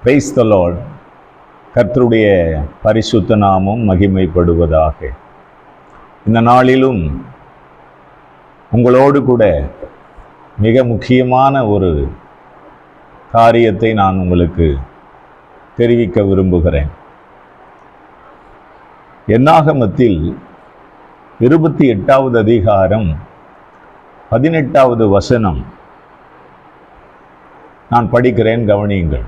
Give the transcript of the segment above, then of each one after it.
Praise the Lord. கர்த்தருடைய பரிசுத்த நாமம் மகிமைப்படுவதாக. இந்த நாளிலும் உங்களோடு கூட மிக முக்கியமான ஒரு காரியத்தை நான் உங்களுக்கு தெரிவிக்க விரும்புகிறேன். என்னாகமத்தில் 28வது அதிகாரம் 18வது வசனம் நான் படிக்கிறேன், கவனியுங்கள்.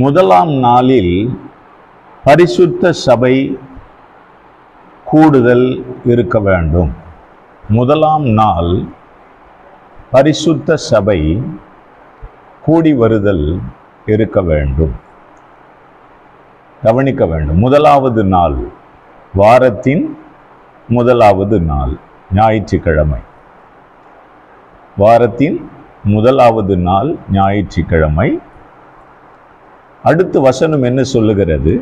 முதலாம் நாளில் பரிசுத்த சபை கூடுதல் இருக்க வேண்டும். முதலாம் நாள் பரிசுத்த சபை கூடி வருதல் இருக்க வேண்டும். கவனிக்க வேண்டும். முதலாவது நாள், வாரத்தின் முதலாவது நாள் ஞாயிற்றுக்கிழமை. வாரத்தின் முதலாவது நாள் ஞாயிற்றுக்கிழமை. அடுத்த வசனம் என்ன சொல்லுகிறது?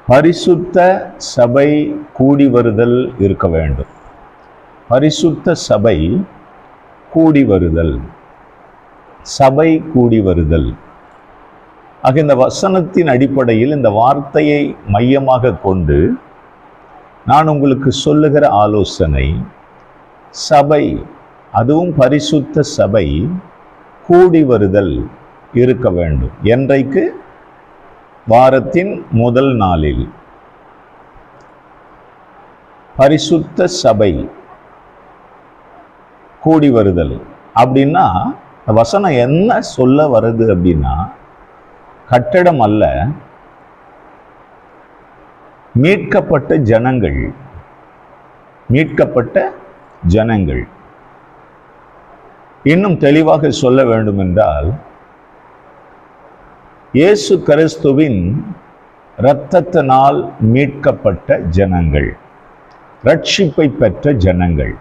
பரிசுத்த சபை கூடி வருதல் இருக்க வேண்டும். பரிசுத்த சபை கூடி வருதல், சபை கூடி வருதல். ஆக இந்த வசனத்தின் அடிப்படையில் இந்த வார்த்தையை மையமாக கொண்டு நான் உங்களுக்கு சொல்லுகிற ஆலோசனை, சபை, அதுவும் பரிசுத்த சபை கூடி வருதல் இருக்க வேண்டும். என்றைக்கு? வாரத்தின் முதல் நாளில் பரிசுத்த சபை கூடி வருதல். அப்படின்னா வசனம் என்ன சொல்ல வருது அப்படின்னா, கட்டடம் அல்ல, மீட்கப்பட்ட ஜனங்கள், மீட்கப்பட்ட ஜனங்கள். இன்னும் தெளிவாக சொல்ல வேண்டும் என்றால், இயேசு கிறிஸ்துவின் இரத்தத்தினால் மீட்கப்பட்ட ஜனங்கள், ரட்சிப்பை பெற்ற ஜனங்கள்,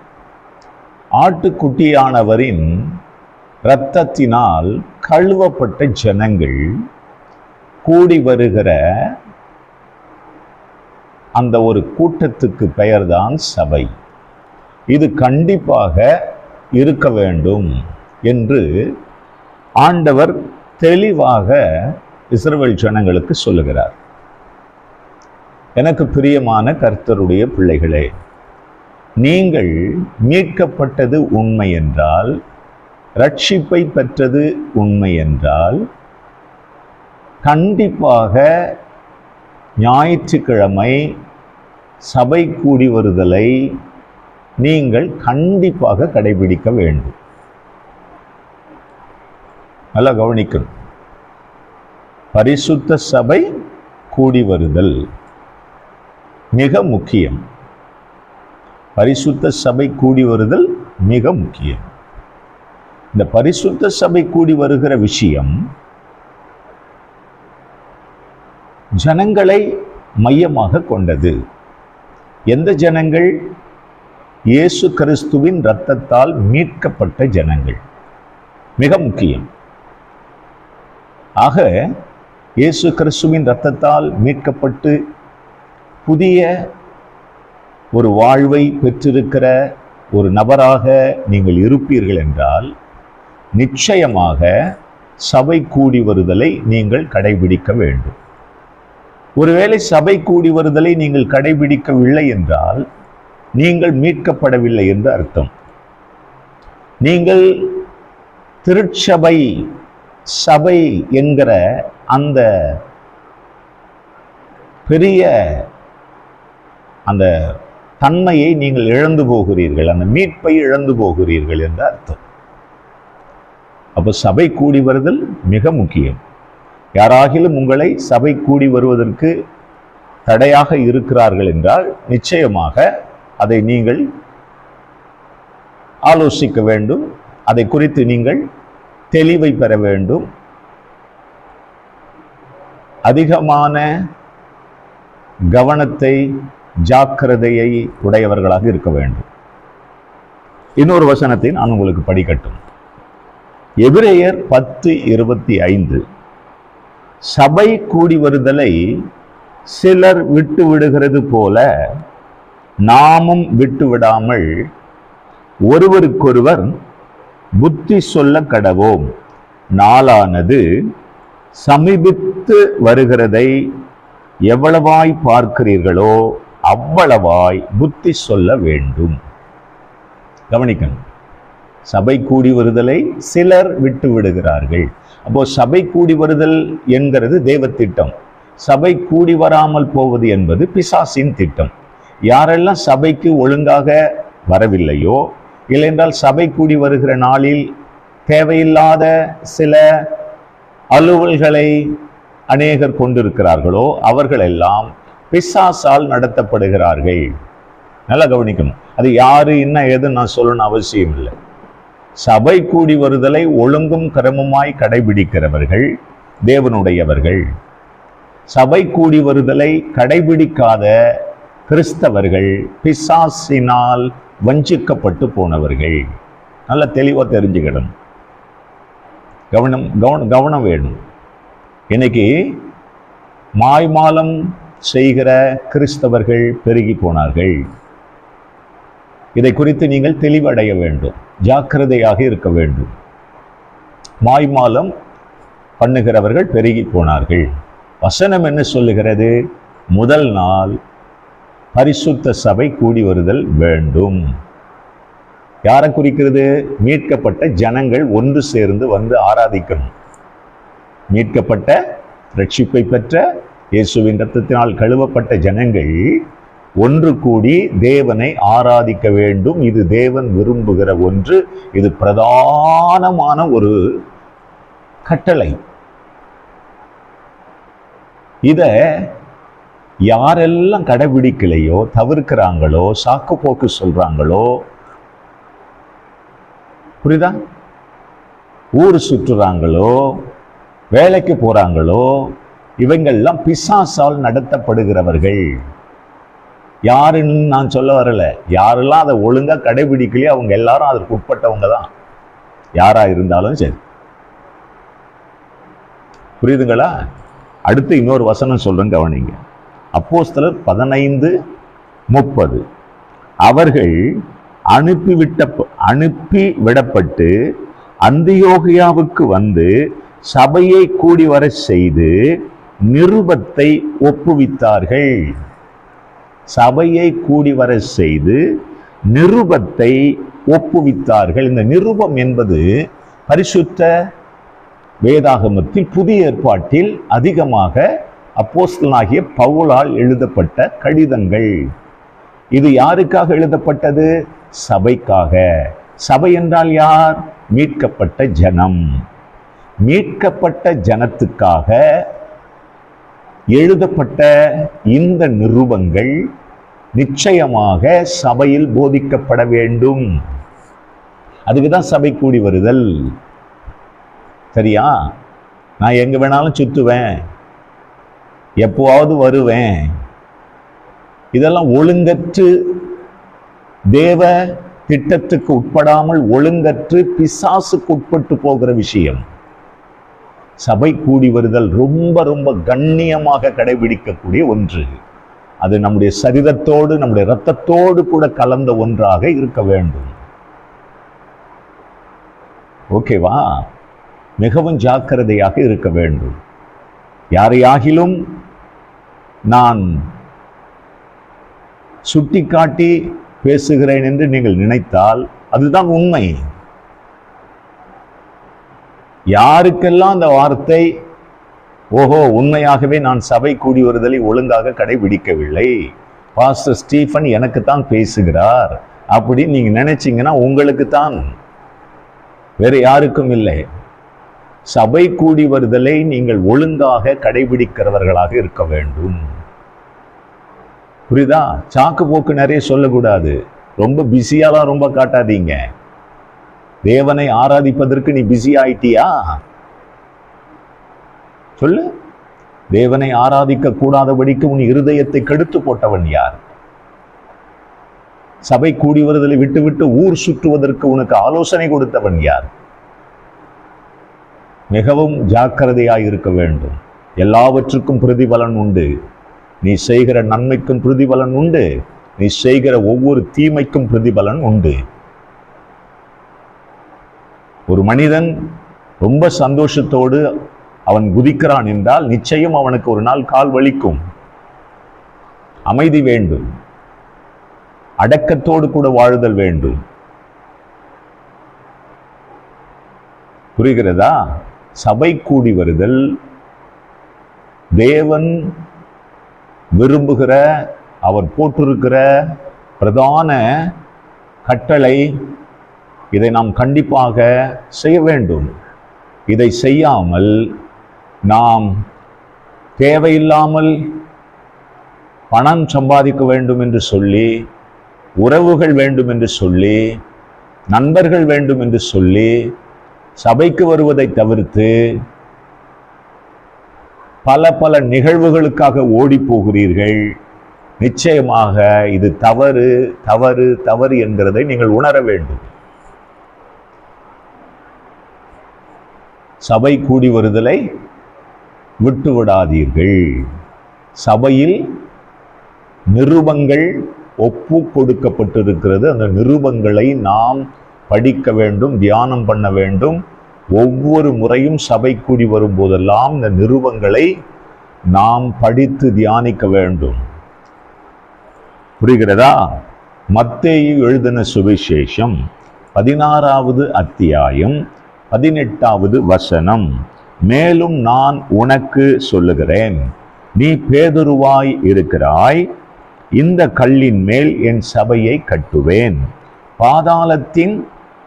ஆட்டுக்குட்டியானவரின் இரத்தத்தினால் கழுவப்பட்ட ஜனங்கள் கூடி வருகிற அந்த ஒரு கூட்டத்துக்கு பெயர்தான் சபை. இது கண்டிப்பாக இருக்க வேண்டும் என்று ஆண்டவர் தெளிவாக இஸ்ரவேல் ஜனங்களுக்கு சொல்லுகிறார். எனக்கு பிரியமான கர்த்தருடைய பிள்ளைகளே, நீங்கள் மீட்கப்பட்டது உண்மை என்றால், ரட்சிப்பை பெற்றது உண்மை என்றால், கண்டிப்பாக ஞாயிற்றுக்கிழமை சபை கூடி வருதலை நீங்கள் கண்டிப்பாக கடைபிடிக்க வேண்டும். நல்லா கவனிக்கணும். பரிசுத்த சபை கூடி வருதல் மிக முக்கியம். பரிசுத்த சபை கூடி வருதல் மிக முக்கியம். இந்த பரிசுத்த சபை கூடி வருகிற விஷயம் ஜனங்களை மையமாக கொண்டது. எந்த ஜனங்கள்? இயேசு கிறிஸ்துவின் இரத்தத்தால் மீட்கப்பட்ட ஜனங்கள். மிக முக்கியம். ஆக இயேசு கிறிஸ்துவின் இரத்தத்தால் மீட்கப்பட்டு புதிய ஒரு வாழ்வை பெற்றிருக்கிற ஒரு நபராக நீங்கள் இருப்பீர்கள் என்றால், நிச்சயமாக சபை கூடி வருதலை நீங்கள் கடைபிடிக்க வேண்டும். ஒருவேளை சபை கூடி வருதலை நீங்கள் கடைபிடிக்கவில்லை என்றால், நீங்கள் மீட்கப்படவில்லை என்று அர்த்தம். நீங்கள் திருச்சபை, சபை என்கிற அந்த பெரிய அந்த தன்மையை நீங்கள் இழந்து போகிறீர்கள், அந்த மீட்பை இழந்து போகிறீர்கள் என்று அர்த்தம். அப்போ சபை கூடி வருதல் மிக முக்கியம். யாராகிலும் உங்களை சபை கூடி வருவதற்கு தடையாக இருக்கிறார்கள் என்றால், நிச்சயமாக அதை நீங்கள் ஆலோசிக்க வேண்டும். அதை குறித்து நீங்கள் தெளிவை பெற வேண்டும். அதிகமான கவனத்தை, ஜாக்கிரதையை உடையவர்களாக இருக்க வேண்டும். இன்னொரு வசனத்தை நான் உங்களுக்கு படிக்கட்டும். எபிரேயர் 10:25. சபை கூடி வருதலை சிலர் விட்டு விடுகிறது போல நாமும் விட்டு விடாமல் ஒருவருக்கொருவர் புத்தி சொல்ல கடவோம். நாளானது சமீபித்து வருகிறதை எவ்வளவாய் பார்க்கிறீர்களோ அவ்வளவாய் புத்தி சொல்ல வேண்டும். கவனிக்கணும், சபை கூடி வருதலை சிலர் விட்டு விடுகிறார்கள். அப்போ சபை கூடி வருதல் என்கிறது தேவ திட்டம், சபை கூடி வராமல் போவது என்பது பிசாசின் திட்டம். யாரெல்லாம் சபைக்கு ஒழுங்காக வரவில்லையோ, இல்லையென்றால் சபை கூடி வருகிற நாளில் தேவையில்லாத சில அலுவல்களை அநேகர் கொண்டிருக்கிறார்களோ அவர்கள் எல்லாம் பிசாசால் நடத்தப்படுகிறார்கள். நல்லா கவனிக்கணும். அது யாரு என்ன ஏதுன்னு நான் சொல்லணும்னு அவசியம் இல்லை. சபை கூடி வருதலை ஒழுங்கும் கிரமமாய் கடைபிடிக்கிறவர்கள் தேவனுடையவர்கள். சபை கூடி வருதலை கடைபிடிக்காத கிறிஸ்தவர்கள் பிசாசினால் வஞ்சிக்கப்பட்டு போனவர்கள். நல்ல தெளிவா தெரிஞ்சுக்கிடணும். கவனம் வேணும். இன்னைக்கு மாய்மாலம் செய்கிற கிறிஸ்தவர்கள் பெருகி போனார்கள். இதை குறித்து நீங்கள் தெளிவடைய வேண்டும், ஜாக்கிரதையாக இருக்க வேண்டும். மாய்மாலம் பண்ணுகிறவர்கள் பெருகி போனார்கள். வசனம் என்ன சொல்லுகிறது? முதல் நாள் பரிசுத்த சபை கூடி வருதல் வேண்டும். யாரை குறிக்கிறது? மீட்கப்பட்ட ஜனங்கள் ஒன்று சேர்ந்து வந்து ஆராதிக்கணும். மீட்கப்பட்ட, ரட்சிப்பை பெற்ற, இயேசுவின் இரத்தத்தினால் கழுவப்பட்ட ஜனங்கள் ஒன்று கூடி தேவனை ஆராதிக்க வேண்டும். இது தேவன் விரும்புகிற ஒன்று. இது பிரதானமான ஒரு கட்டளை. இத யாரெல்லாம் கடைபிடிக்கலையோ, தவிர்க்கிறாங்களோ, சாக்கு போக்கு சொல்றாங்களோ, புரியுதா, ஊர் சுற்றுறாங்களோ, வேலைக்கு போறாங்களோ, இவங்கெல்லாம் பிசாசால் நடத்தப்படுகிறவர்கள். யாருன்னு நான் சொல்ல வரல. யாரெல்லாம் அதை ஒழுங்கா கடைபிடிக்கலையோ அவங்க எல்லாரும் அதற்கு உட்பட்டவங்க தான், யாரா இருந்தாலும் சரி. புரியுதுங்களா? அடுத்து இன்னொரு வசனம் சொல்றேன், கவனிங்க. அப்போஸ்தலர் 15:30. அவர்கள் அனுப்பி விடப்பட்டு அந்தியோகியாவுக்கு வந்து சபையை கூடி வர செய்து நிருபத்தை ஒப்புவித்தார்கள். சபையை கூடி வர செய்து நிருபத்தை ஒப்புவித்தார்கள். இந்த நிருபம் என்பது பரிசுத்த வேதாகமத்தில் புதிய ஏற்பாட்டில் அதிகமாக அப்போஸ்தலனாகிய பவுலால் எழுதப்பட்ட கடிதங்கள். இது யாருக்காக எழுதப்பட்டது? சபைக்காக. சபை என்றால் யார்? மீட்கப்பட்ட ஜனம். மீட்கப்பட்ட ஜனத்துக்காக எழுதப்பட்ட இந்த நிருபங்கள் நிச்சயமாக சபையில் போதிக்கப்பட வேண்டும். அதுக்குதான் சபை கூடி வருதல். சரியா? நான் எங்க வேணாலும் சுத்துவேன், எப்போவாவது வருவேன், இதெல்லாம் ஒழுங்கற்று, தேவ திட்டத்துக்கு உட்படாமல் ஒழுங்கற்று பிசாசுக்கு உட்பட்டு போகிற விஷயம். சபை கூடி வருதல் ரொம்ப ரொம்ப கண்ணியமாக கடைபிடிக்கக்கூடிய ஒன்று. அது நம்முடைய சரீரத்தோடு, நம்முடைய இரத்தத்தோடு கூட கலந்த ஒன்றாக இருக்க வேண்டும். ஓகேவா? மிகவும் ஜாக்கிரதையாக இருக்க வேண்டும். யாரையாகிலும் நான் சுட்டிக்காட்டி பேசுகிறேன் என்று நீங்கள் நினைத்தால் அதுதான் உண்மை. யாருக்கெல்லாம் அந்த வார்த்தை, ஓஹோ உண்மையாகவே நான் சபை கூடி வருதலை ஒழுங்காக கடைபிடிக்கவில்லை, பாஸ்டர் ஸ்டீஃபன் எனக்குத்தான் பேசுகிறார் அப்படின்னு நீங்க நினைச்சீங்கன்னா உங்களுக்கு தான், வேற யாருக்கும் இல்லை. சபை கூடி வருதலை நீங்கள் ஒழுங்காக கடைபிடிக்கிறவர்களாக இருக்க வேண்டும். புரியுதா? சாக்கு போக்கு நிறைய சொல்லக்கூடாது. ரொம்ப பிஸியாலாம் ரொம்ப காட்டாதீங்க. தேவனை ஆராதிப்பதற்கு நீ பிஸி ஆயிட்டியா? சொல்லு. தேவனை ஆராதிக்க கூடாதபடிக்கு உன் இருதயத்தை கெடுத்து போட்டவன் யார்? சபை கூடி வருதலை விட்டு விட்டு ஊர் சுற்றுவதற்கு உனக்கு ஆலோசனை கொடுத்தவன் யார்? மிகவும் ஜாக்கிரதையாய் இருக்க வேண்டும். எல்லாவற்றுக்கும் பிரதிபலன் உண்டு. நீ செய்கிற நன்மைக்கும் பிரதிபலன் உண்டு, நீ செய்கிற ஒவ்வொரு தீமைக்கும் பிரதிபலன் உண்டு. ஒரு மனிதன் ரொம்ப சந்தோஷத்தோடு அவன் குதிக்கிறான் என்றால் நிச்சயம் அவனுக்கு ஒரு நாள் கால் வலிக்கும். அமைதி வேண்டும், அடக்கத்தோடு கூட வாழுதல் வேண்டும். புரிகிறதா? சபை கூடி வருதல் தேவன் விரும்புகிற, அவர் போட்டிருக்கிற பிரதான கட்டளை. இதை நாம் கண்டிப்பாக செய்ய வேண்டும். இதை செய்யாமல் நாம் தேவையில்லாமல் பணம் சம்பாதிக்க வேண்டும் என்று சொல்லி, உறவுகள் வேண்டும் என்று சொல்லி, நண்பர்கள் வேண்டும் என்று சொல்லி சபைக்கு வருவதை தவிர்த்து பல பல நிகழ்வுகளுக்காக ஓடி போகிறீர்கள். நிச்சயமாக இது தவறு தவறு தவறு என்கிறதை நீங்கள் உணர வேண்டும். சபை கூடி வருதலை விட்டு விடாதீர்கள். சபையில் நிருபங்கள் ஒப்பு கொடுக்கப்பட்டிருக்கிறது. அந்த நிருபங்களை நாம் படிக்க வேண்டும், தியானம் பண்ண வேண்டும். ஒவ்வொரு முறையும் சபை கூடி வரும்போதெல்லாம் இந்த நிருபங்களை நாம் படித்து தியானிக்க வேண்டும். புரிகிறதா? மத்தேயு எழுதின சுவிசேஷம் 16வது அத்தியாயம் 18வது வசனம். மேலும் நான் உனக்கு சொல்லுகிறேன், நீ பேதுருவாய் இருக்கிறாய், இந்த கல்லின் மேல் என் சபையை கட்டுவேன், பாதாளத்தின்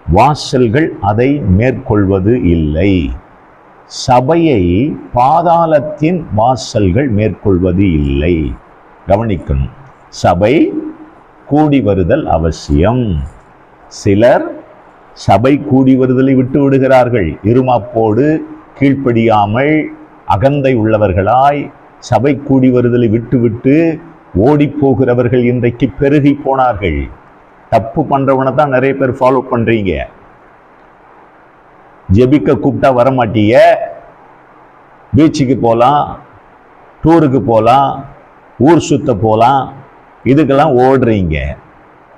வாசல்கள் அதை மேற்கொள்வது இல்லை. சபையை பாதாளத்தின் வாசல்கள் மேற்கொள்வது இல்லை. கவனிக்கணும், சபை கூடி வருதல் அவசியம். சிலர் சபை கூடி வருதலை விட்டு விடுகிறார்கள். இருமாப்போடு கீழ்ப்படியாமல் அகந்தை உள்ளவர்களாய் சபை கூடி வருதலை விட்டுவிட்டு ஓடி போகிறவர்கள் இன்றைக்கு பெருகி போனார்கள். தப்பு பண்றவனை தான் நிறைய பேர் ஃபாலோ பண்றீங்க. ஜெபிக்க கூப்பிட்டா வரமாட்டீங்க. பீச்சுக்கு போகலாம், டூருக்கு போகலாம், ஊர் சுத்த போகலாம், இதுக்கெல்லாம் ஓடுறீங்க.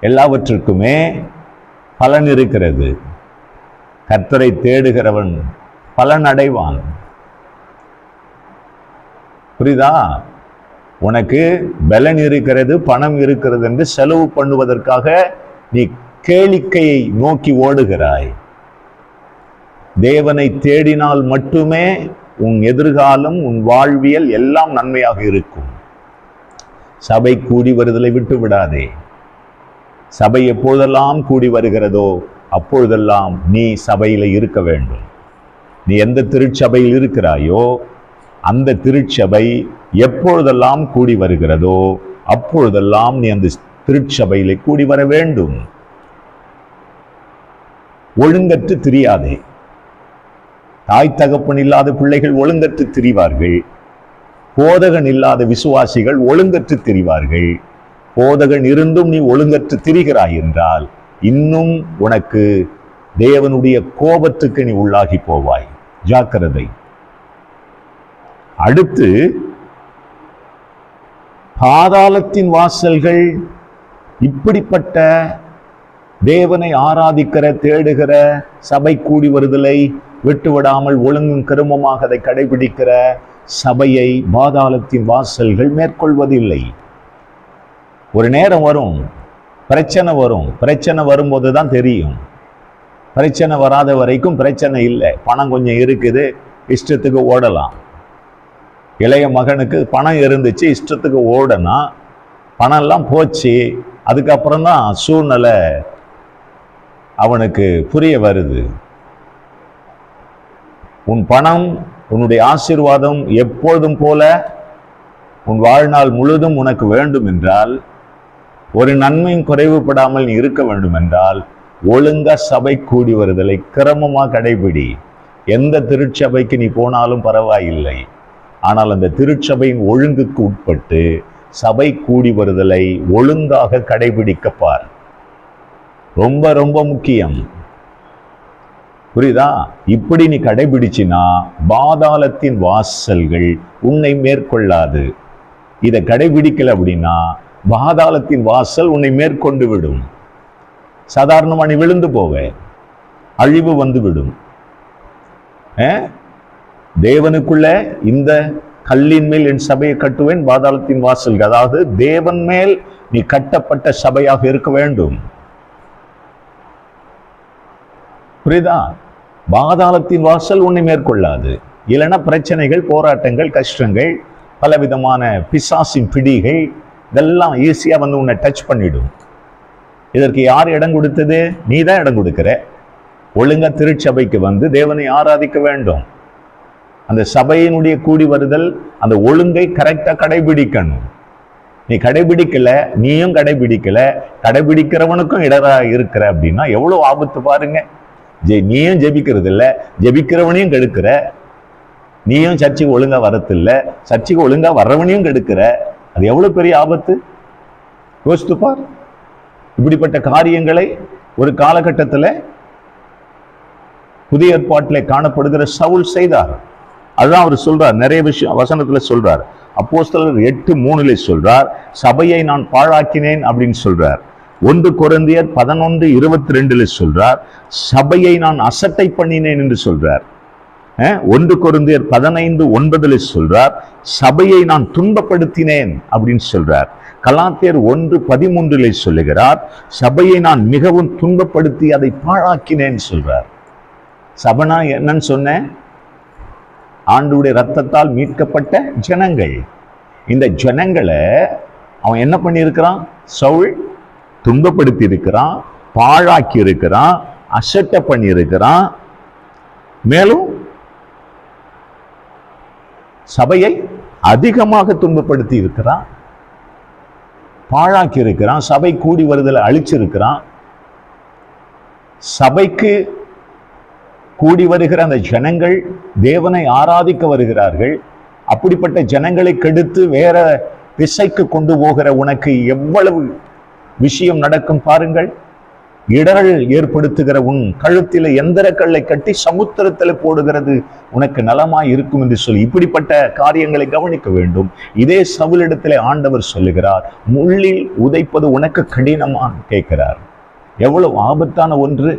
எல்லாவற்றுக்குமே பலன் இருக்கிறது. கர்த்தரை தேடுகிறவன் பலன் அடைவான். புரியுதா? உனக்கு பலன் இருக்கிறது, பணம் இருக்கிறது என்று செலவு பண்ணுவதற்காக நீ கேளிக்கையை நோக்கி ஓடுகிறாய். தேவனை தேடினால் மட்டுமே உன் எதிர்காலம், உன் வாழ்வியல் எல்லாம் நன்மையாக இருக்கும். சபை கூடி வருதலை விட்டு விடாதே. சபை எப்பொழுதெல்லாம் கூடி வருகிறதோ அப்பொழுதெல்லாம் நீ சபையில் இருக்க வேண்டும். நீ எந்த திருச்சபையில் இருக்கிறாயோ அந்த திருச்சபை எப்பொழுதெல்லாம் கூடி வருகிறதோ அப்பொழுதெல்லாம் நீ அந்த திருச்சபையிலே கூடி வர வேண்டும். ஒழுங்கற்று திரியாதே. தாய் தகப்பன் இல்லாத பிள்ளைகள் ஒழுங்கற்று திரிவார்கள். போதகன் இல்லாத விசுவாசிகள் ஒழுங்கற்று திரிவார்கள். போதகன் இருந்தும் நீ ஒழுங்கற்று திரிகிறாய் என்றால் இன்னும் உனக்கு தேவனுடைய கோபத்துக்கு நீ உள்ளாகி போவாய். ஜாக்கிரதை. அடுத்து, பாதாளத்தின் வாசல்கள் இப்படிப்பட்ட தேவனை ஆராதிக்கிற, தேடுகிற, சபை கூடி வருதலை விட்டுவிடாமல் ஒழுங்கும் கருமமாக அதை கடைபிடிக்கிற சபையை பாதாளத்தின் வாசல்கள் மேற்கொள்வதில்லை. ஒரு நேரம் வரும், பிரச்சனை வரும். பிரச்சனை வரும்போது தான் தெரியும். பிரச்சனை வராத வரைக்கும் பிரச்சனை இல்லை. பணம் கொஞ்சம் இருக்குது, இஷ்டத்துக்கு ஓடலாம். இளைய மகனுக்கு பணம் இருந்துச்சு, இஷ்டத்துக்கு ஓடனா, பணம் எல்லாம் போச்சு. அதுக்கப்புறம் தான் சூழ்நிலை அவனுக்கு புரிய வருது. உன் பணம், உன்னுடைய ஆசீர்வாதம் எப்பொழுதும் போல உன் வாழ்நாள் முழுதும் உனக்கு வேண்டும் என்றால், ஒரு நன்மையும் குறைவுபடாமல் நீ இருக்க வேண்டும் என்றால், ஒழுங்கா சபை கூடி வருதலை கிரமமாக கடைபிடி. எந்த திருச்சபைக்கு நீ போனாலும் பரவாயில்லை. ஆனால் அந்த திருச்சபையின் ஒழுங்குக்கு உட்பட்டு சபை கூடி வருதலை ஒழுங்காக கடைபிடிக்கப்பார். ரொம்ப ரொம்ப முக்கியம். புரியுதா? இப்படி நீ கடைபிடிச்சினா பாதாளத்தின் வாசல்கள் உன்னை மேற்கொள்ளாது. இதை கடைபிடிக்கல அப்படின்னா பாதாளத்தின் வாசல் உன்னை மேற்கொண்டு விடும். சாதாரணமா நீ விழுந்து போவ, அழிவு வந்து விடும். தேவனுக்குள்ள இந்த கல்லின் மேல் என் சபையை கட்டுவேன், பாதாளத்தின் வாசல். அதாவது தேவன் மேல் நீ கட்டப்பட்ட சபையாக இருக்க வேண்டும். புரியுதா? பாதாளத்தின் வாசல் உன்னை மேற்கொள்ளாது. இல்லைன்னா பிரச்சனைகள், போராட்டங்கள், கஷ்டங்கள், பலவிதமான பிசாசின் பிடிகள், இதெல்லாம் ஈஸியா வந்து உன்னை டச் பண்ணிடும். இதற்கு யார் இடம் கொடுத்தது? நீ தான் இடம் கொடுக்கிற. ஒழுங்கா திருச்சபைக்கு வந்து தேவனை ஆராதிக்க வேண்டும். அந்த சபையினுடைய கூடி வருதல், அந்த ஒழுங்கை கரெக்டா கடைபிடிக்கணும். நீ கடைபிடிக்கல, நீயும் கடைபிடிக்கல, கடைபிடிக்கிறவனுக்கும் இடரா இருக்கிற அப்படின்னா எவ்வளவு ஆபத்து பாருங்க. நீயும் ஜெபிக்கிறது இல்லை, ஜெபிக்கிறவனையும் கெடுக்கிற. நீயும் சர்ச்சைக்கு ஒழுங்கா வரதில்ல, சர்ச்சைக்கு ஒழுங்கா வர்றவனையும் கெடுக்கிற. அது எவ்வளவு பெரிய ஆபத்து யோசித்து பார். இப்படிப்பட்ட காரியங்களை ஒரு காலகட்டத்தில் புதிய ஏற்பாட்டில் காணப்படுகிற சவுல் செய்தார். அதுதான் அவர் சொல்றார். நிறைய விஷயம் வசனத்துல சொல்றார். அப்போஸ்தலர் 8:3 சொல்றார், சபையை நான் பாழாக்கினேன் அப்படின்னு சொல்றார். 1 கொரிந்தியர் 11:22 சொல்றார், சபையை நான் அசட்டை பண்ணினேன் என்று சொல்றார். 1 கொரிந்தியர் 15:9 சொல்றார், சபையை நான் துன்பப்படுத்தினேன் அப்படின்னு சொல்றார். கலாத்தியர் 1:13 சொல்லுகிறார், சபையை நான் மிகவும் துன்பப்படுத்தி அதை பாழாக்கினேன் சொல்றார். சபைனா என்னன்னு சொன்னேன்? ஆண்டவருடைய ரத்தத்தால் மீட்கப்பட்ட ஜனங்கள். இந்த ஜனங்களை அவன் என்ன பண்ணியிருக்கிறான்? சவுல் துன்பப்படுத்தி இருக்கிறான், பாழாக்கி இருக்கிறான், அசட்டை பண்ணி இருக்கிறான். மேலும் சபையை அதிகமாக துன்பப்படுத்தி இருக்கிறான், பாழாக்கி இருக்கிறான், சபை கூடி வருதலை அழிச்சிருக்கிறான். சபைக்கு கூடி வருகிற அந்த ஜனங்கள் தேவனை ஆராதிக்க வருகிறார்கள். அப்படிப்பட்ட ஜனங்களை கெடுத்து வேற திசைக்கு கொண்டு போகிற உனக்கு எவ்வளவு விஷயம் நடக்கும் பாருங்கள். இடர்கள் ஏற்படுத்துகிற உன் கழுத்தில எந்திர கல்லை கட்டி சமுத்திரத்தில் போடுகிறது உனக்கு நலமாய் இருக்கும் என்று சொல்லி இப்படிப்பட்ட காரியங்களை கவனிக்க வேண்டும். இதே சவுலிடத்திலே ஆண்டவர் சொல்லுகிறார், முள்ளில் உதைப்பது உனக்கு கடினமா கேட்கிறார். எவ்வளவு ஆபத்தான ஒன்று.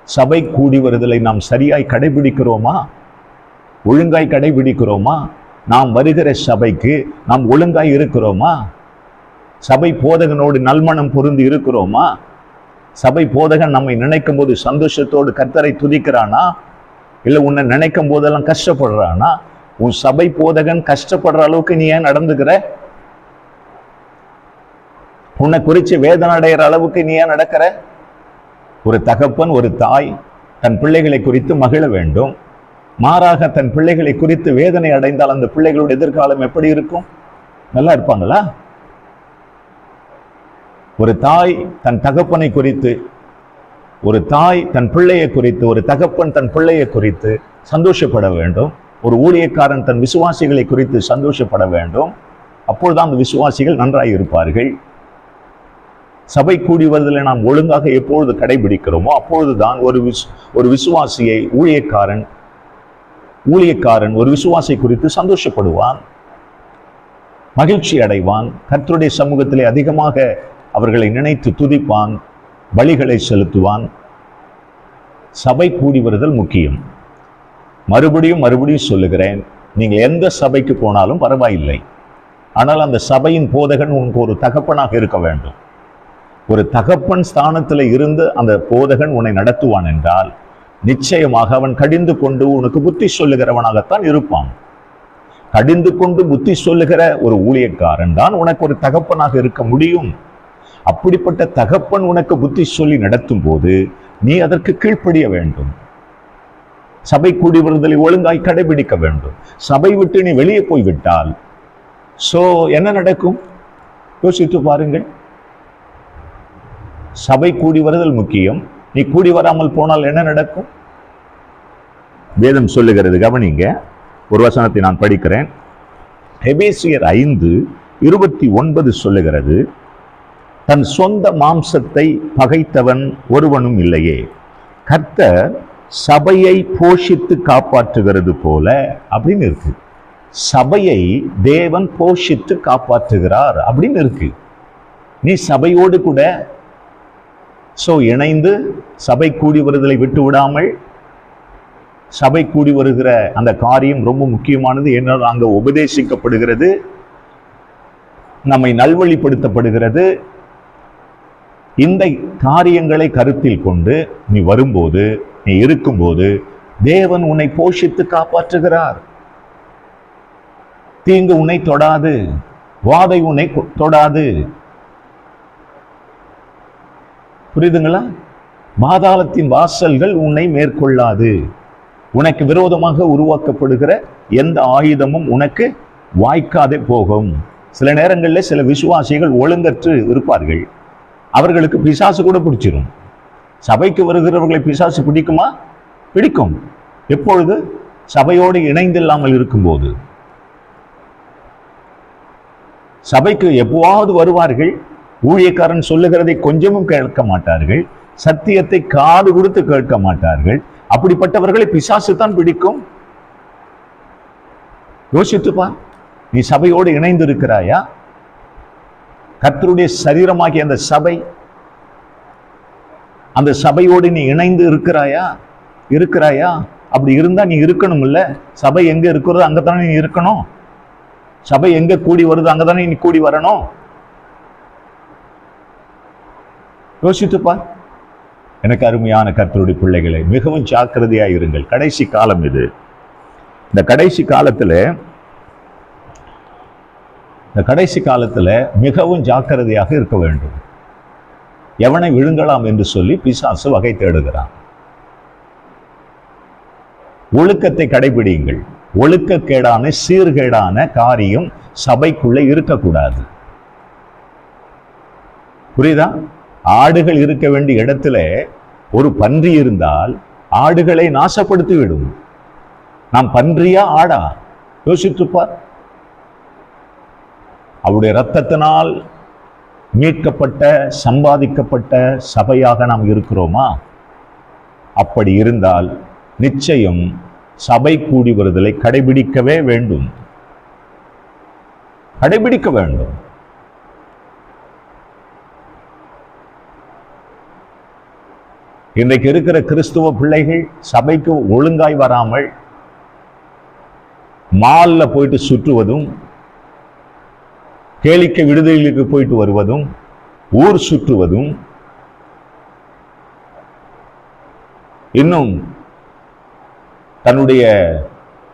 சபை கூடி வருதலை நாம் சரியாய் கடைபிடிக்கிறோமா? ஒழுங்காய் கடைபிடிக்கிறோமா? நாம் வருகிற சபைக்கு நாம் ஒழுங்காய் இருக்கிறோமா? சபை போதகனோடு நல்மனம் பொருந்தி இருக்கிறோமா? சபை போதகன் நம்மை நினைக்கும் போது சந்தோஷத்தோடு கர்த்தரை துதிக்கிறானா? இல்லை உன்னை நினைக்கும் போதெல்லாம் கஷ்டப்படுறானா? உன் சபை போதகன் கஷ்டப்படுற அளவுக்கு நீ ஏன் நடந்துக்கிற? உன்னை குறித்து வேதனை அடைகிற அளவுக்கு நீ ஏன் நடக்கிற? ஒரு தகப்பன், ஒரு தாய் தன் பிள்ளைகளை குறித்து மகிழ வேண்டும். மாறாக தன் பிள்ளைகளை குறித்து வேதனை அடைந்தால் அந்த பிள்ளைகளுடைய எதிர்காலம் எப்படி இருக்கும்? நல்லா இருப்பாங்களா? ஒரு தாய் தன் தகப்பனை குறித்து, ஒரு தாய் தன் பிள்ளையை குறித்து, ஒரு தகப்பன் தன் பிள்ளையை குறித்து சந்தோஷப்பட வேண்டும். ஒரு ஊழியக்காரன் தன் விசுவாசிகளை குறித்து சந்தோஷப்பட வேண்டும். அப்பொழுதுதான் அந்த விசுவாசிகள் நன்றாய் இருப்பார்கள். சபை கூடி வருதலை நாம் ஒழுங்காக எப்பொழுது கடைபிடிக்கிறோமோ அப்பொழுதுதான் ஒரு விசுவாசியை ஊழியக்காரன் ஒரு விசுவாசியை குறித்து சந்தோஷப்படுவான், மகிழ்ச்சி அடைவான், கர்த்தருடைய சமூகத்திலே அதிகமாக அவர்களை நினைத்து துதிப்பான், பலிகளை செலுத்துவான். சபை கூடி வருதல் முக்கியம். மறுபடியும் சொல்லுகிறேன், நீங்கள் எந்த சபைக்கு போனாலும் பரவாயில்லை. ஆனால் அந்த சபையின் போதகன் உங்களுக்கு ஒரு தகப்பனாக இருக்க வேண்டும். ஒரு தகப்பன் ஸ்தானத்தில் இருந்து அந்த போதகன் உன்னை நடத்துவான் என்றால் நிச்சயமாக அவன் கடிந்து கொண்டு உனக்கு புத்தி சொல்லுகிறவனாகத்தான் இருப்பான். கடிந்து கொண்டு புத்தி சொல்லுகிற ஒரு ஊழியக்காரன் தான் உனக்கு ஒரு தகப்பனாக இருக்க முடியும். அப்படிப்பட்ட தகப்பன் உனக்கு புத்தி சொல்லி நடத்தும் போது நீ அதற்கு கீழ்ப்படிய வேண்டும். சபை கூடி வருதலை ஒழுங்காய் கடைபிடிக்க வேண்டும். சபை விட்டு நீ வெளியே போய்விட்டால் என்ன நடக்கும்? யோசித்து பாருங்கள். சபை கூடி வருதல் முக்கியம். நீ கூடி வராமல் போனால் என்ன நடக்கும்? வேதம் சொல்லுகிறது, கவனிங்க. ஒரு வசனத்தை நான் படிக்கிறேன். எபேசியர் 5:29 சொல்லுகிறது, தன் சொந்த மாம்சத்தை பகைத்தவன் ஒருவனும் இல்லையே, கர்த்தர் சபையை போஷித்து காப்பாற்றுகிறது போல அப்படின்னு இருக்கு. சபையை தேவன் போஷித்து காப்பாற்றுகிறார் அப்படின்னு இருக்கு. நீ சபையோடு கூட இணைந்து சபை கூடி வருதலை விட்டு விடாமல் சபை கூடி வருகிற அந்த காரியம் ரொம்ப முக்கியமானது. ஏனால் அங்க உபதேசிக்கப்படுகிறது, நம்மை நல்வழிப்படுத்தப்படுகிறது. இந்த காரியங்களை கருத்தில் கொண்டு நீ வரும்போது, நீ இருக்கும்போது தேவன் உன்னை போஷித்து காப்பாற்றுகிறார். தீங்கு உன்னை தொடாது, வாதை உன்னை தொடாது. புரியுதுங்களா? பாதாளத்தின் வாசல்கள் உன்னை மேற்கொள்ளாது. உனக்கு விரோதமாக உருவாக்கப்படுகிற எந்த ஆயுதமும் உனக்கு வாய்க்காதே போகும். சில நேரங்களில் சில விசுவாசிகள் ஒழுங்கற்று இருப்பார்கள், அவர்களுக்கு பிசாசு கூட பிடிச்சிடும். சபைக்கு வருகிறவர்களை பிசாசு பிடிக்குமா? பிடிக்கும். எப்பொழுது? சபையோடு இணைந்தில்லாமல் இருக்கும்போது. சபைக்கு எப்போவாவது வருவார்கள், ஊழியக்காரன் சொல்லுகிறதை கொஞ்சமும் கேட்க மாட்டார்கள், சத்தியத்தை காது கொடுத்து கேட்க மாட்டார்கள். அப்படிப்பட்டவர்களை பிசாசு தான் பிடிக்கும். யோசித்துப்பா, நீ சபையோடு இணைந்து இருக்கிறாயா? கர்த்தருடைய சரீரமாகிய அந்த சபை, அந்த சபையோடு நீ இணைந்து இருக்கிறாயா? அப்படி இருந்தா நீ இருக்கணும் இல்ல? சபை எங்க இருக்கிறதோ அங்கதானே நீ இருக்கணும். சபை எங்க கூடி வருது அங்கதானே நீ கூடி வரணும். யோசித்துப்பா. எனக்கு அருமையான கர்த்தருடைய பிள்ளைகளை, மிகவும் ஜாக்கிரதையா இருங்கள். கடைசி காலம் இது. இந்த கடைசி காலத்துல மிகவும் ஜாக்கிரதையாக இருக்க வேண்டும். எவனை விழுங்கலாம் என்று சொல்லி பிசாசு வகை தேடுகிறான். ஒழுக்கத்தை கடைபிடியுங்கள். ஒழுக்கக்கேடான சீர்கேடான காரியம் சபைக்குள்ள இருக்கக்கூடாது. புரியுதா? ஆடுகள் இருக்க வேண்டிய இடத்துல ஒரு பன்றி இருந்தால் ஆடுகளை நாசப்படுத்தி விடும். நாம் பன்றியா ஆடா? யோசித்துப்பார். அவருடைய இரத்தத்தினால் மீட்கப்பட்ட சம்பாதிக்கப்பட்ட சபையாக நாம் இருக்கிறோமா? அப்படி இருந்தால் நிச்சயம் சபை கூடி வருதலை கடைபிடிக்கவே வேண்டும். கடைபிடிக்க வேண்டும். இன்றைக்கு இருக்கிற கிறிஸ்துவ பிள்ளைகள் சபைக்கு ஒழுங்காய் வராமல் மால்ல போயிட்டு சுற்றுவதும், கேளிக்கை விடுதலைக்கு போயிட்டு வருவதும், ஊர் சுற்றுவதும், இன்னும் தன்னுடைய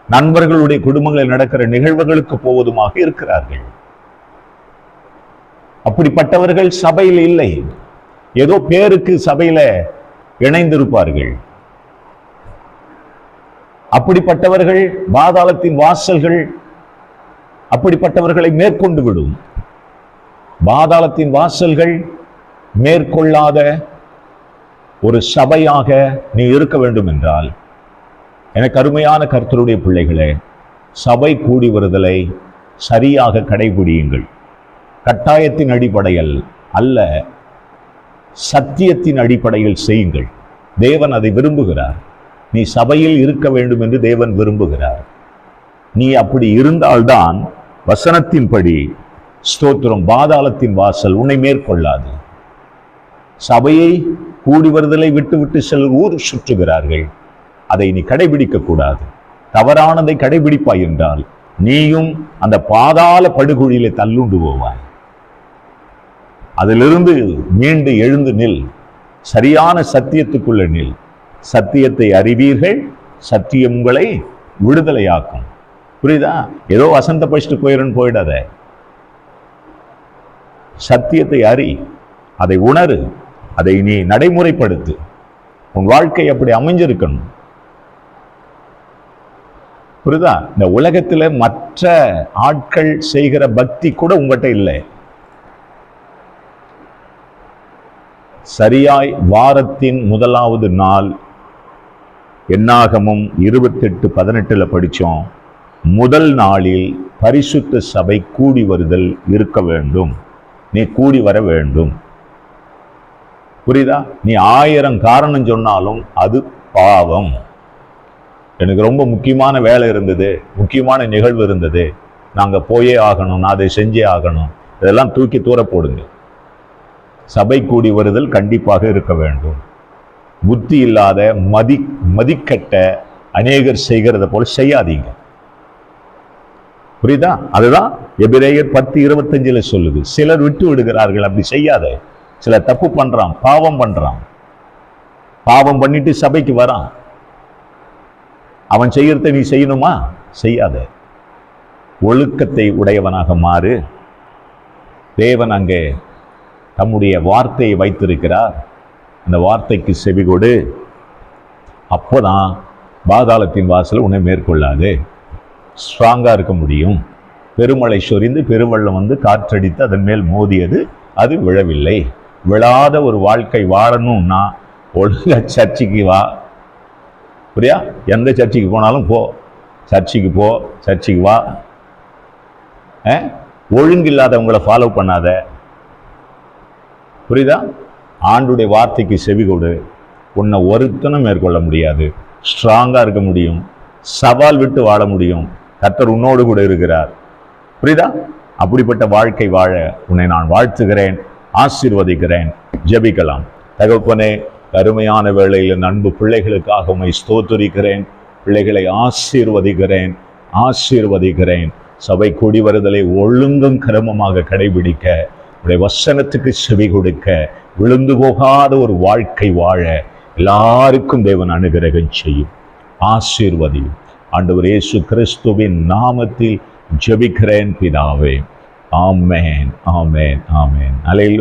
நண்பர்களுடைய குடும்பங்களில் நடக்கிற நிகழ்வுகளுக்கு போவதுமாக இருக்கிறார்கள். அப்படிப்பட்டவர்கள் சபையில் இல்லை, ஏதோ பேருக்கு சபையில இணைந்திருப்பார்கள். அப்படிப்பட்டவர்கள் பாதாளத்தின் வாசல்கள் அப்படிப்பட்டவர்களை மேற்கொண்டு விடும். பாதாளத்தின் வாசல்கள் மேற்கொள்ளாத ஒரு சபையாக நீ இருக்க வேண்டும் என்றால், எனக்கு அருமையான கர்த்தருடைய பிள்ளைகளே, சபை கூடி வருதலை சரியாக கடைபிடியுங்கள். கட்டாயத்தின் அடிப்படையில் அல்ல, சத்தியத்தின் அடிப்படையில் செய்யுங்கள். தேவன் அதை விரும்புகிறார். நீ சபையில் இருக்க வேண்டும் என்று தேவன் விரும்புகிறார். நீ அப்படி இருந்தால்தான் வசனத்தின்படி ஸ்தோத்திரம், பாதாளத்தின் வாசல் உன்னை மேற்கொள்ளாது. சபையை கூடி வருதலை விட்டு சிலர் ஊர் சுற்றுகிறார்கள். அதை நீ கடைபிடிக்க கூடாது. தவறானதை கடைபிடிப்பாய் என்றால் நீயும் அந்த பாதாள படுகொழியிலே தள்ளுண்டு போவாய். அதிலிருந்து மீண்டு எழுந்து நில். சரியான சத்தியத்துக்குள்ள நில். சத்தியத்தை அறிவீர்கள், சத்தியம் உங்களை விடுதலையாக்கும். புரியுதா? ஏதோ வசந்த பசிட்டு போயிடாத. சத்தியத்தை அறி, அதை உணரு, அதை நீ நடைமுறைப்படுத்து. உன் வாழ்க்கை அப்படி அமைஞ்சிருக்கணும். புரியுதா? இந்த உலகத்துல மற்ற ஆட்கள் செய்கிற பக்தி கூட உங்கள்கிட்ட இல்லை. சரியாய் வாரத்தின் முதலாவது நாள் என்னாகமும் 28:18 படித்தோம். முதல் நாளில் பரிசுத்த சபை கூடி வருதல் இருக்க வேண்டும். நீ கூடி வர வேண்டும். புரியுதா? நீ 1000 காரணம் சொன்னாலும் அது பாவம். எனக்கு ரொம்ப முக்கியமான வேலை இருந்தது, முக்கியமான நிகழ்வு இருந்தது, நாங்கள் போயே ஆகணும், நான் அதை செஞ்சே ஆகணும், இதெல்லாம் தூக்கி தூர போடுங்க. சபை கூடி வருதல் கண்டிப்பாக இருக்க வேண்டும். புத்தி இல்லாத மதிக்கட்ட அநேகர் செய்கிறத போல செய்யாதீங்க. புரியுதா? அதுதான் எபிரேயர் 10:25 சொல்லுது. சிலர் விட்டு விடுகிறார்கள். அப்படி செய்யாத. சில தப்பு பண்றான், பாவம் பண்றான், பாவம் பண்ணிட்டு சபைக்கு வரான். அவன் செய்யறத நீ செய்யணுமா? செய்யாத. ஒழுக்கத்தை உடையவனாக மாறு. தேவன் அங்கே தம்முடைய வார்த்தையை வைத்திருக்கிறார். அந்த வார்த்தைக்கு செவி கொடு. அப்போதான் பாதாளத்தின் வாசல் உன்னை மேற்கொள்ளாது. ஸ்ட்ராங்கா இருக்க முடியும். பெருமழை சொரிந்து பெருவெள்ளம் வந்து காற்றடித்து அதன் மேல் மோதியது, அது விழவில்லை. விழாத ஒரு வாழ்க்கை வாழணும்னா ஒழுங்கா சர்ச்சைக்கு வா. புரியா? எந்த சர்ச்சைக்கு போனாலும் போ, சர்ச்சைக்கு போ, சர்ச்சைக்கு வா. ஒழுங்கில்லாதவங்களை ஃபாலோ பண்ணாத. புரியுதா? ஆண்டுடைய வார்த்தைக்கு செவி கொடு. உன்னை ஒருத்தனும் மேற்கொள்ள முடியாது. ஸ்ட்ராங்கா இருக்க முடியும். சவால் விட்டு வாழ முடியும். கர்த்தர் உன்னோடு கூட இருக்கிறார். புரியுதா? அப்படிப்பட்ட வாழ்க்கை வாழ உன்னை நான் வாழ்த்துகிறேன், ஆசீர்வதிக்கிறேன். ஜெபிக்கலாம். தகப்பனே, அருமையான வேளையில் அன்பு பிள்ளைகளுக்காக உம்மை ஸ்தோத்திரிக்கிறேன். பிள்ளைகளை ஆசீர்வதிக்கிறேன், ஆசீர்வதிக்கிறேன். சபை கூடி வருதலை ஒழுங்கும் கிரமமாக கடைபிடிக்க, உடைய வசனத்துக்கு செவி கொடுக்க, விழுந்து போகாத ஒரு வாழ்க்கை வாழ எல்லாருக்கும் தேவன் அனுகிரகம் செய்யும். ஆசீர்வதியும். ஆண்டவர் இயேசு கிறிஸ்துவின் நாமத்தில் ஜெபிக்கிறேன் பிதாவே. ஆமென், ஆமென், ஆமென். அல்லேலூயா.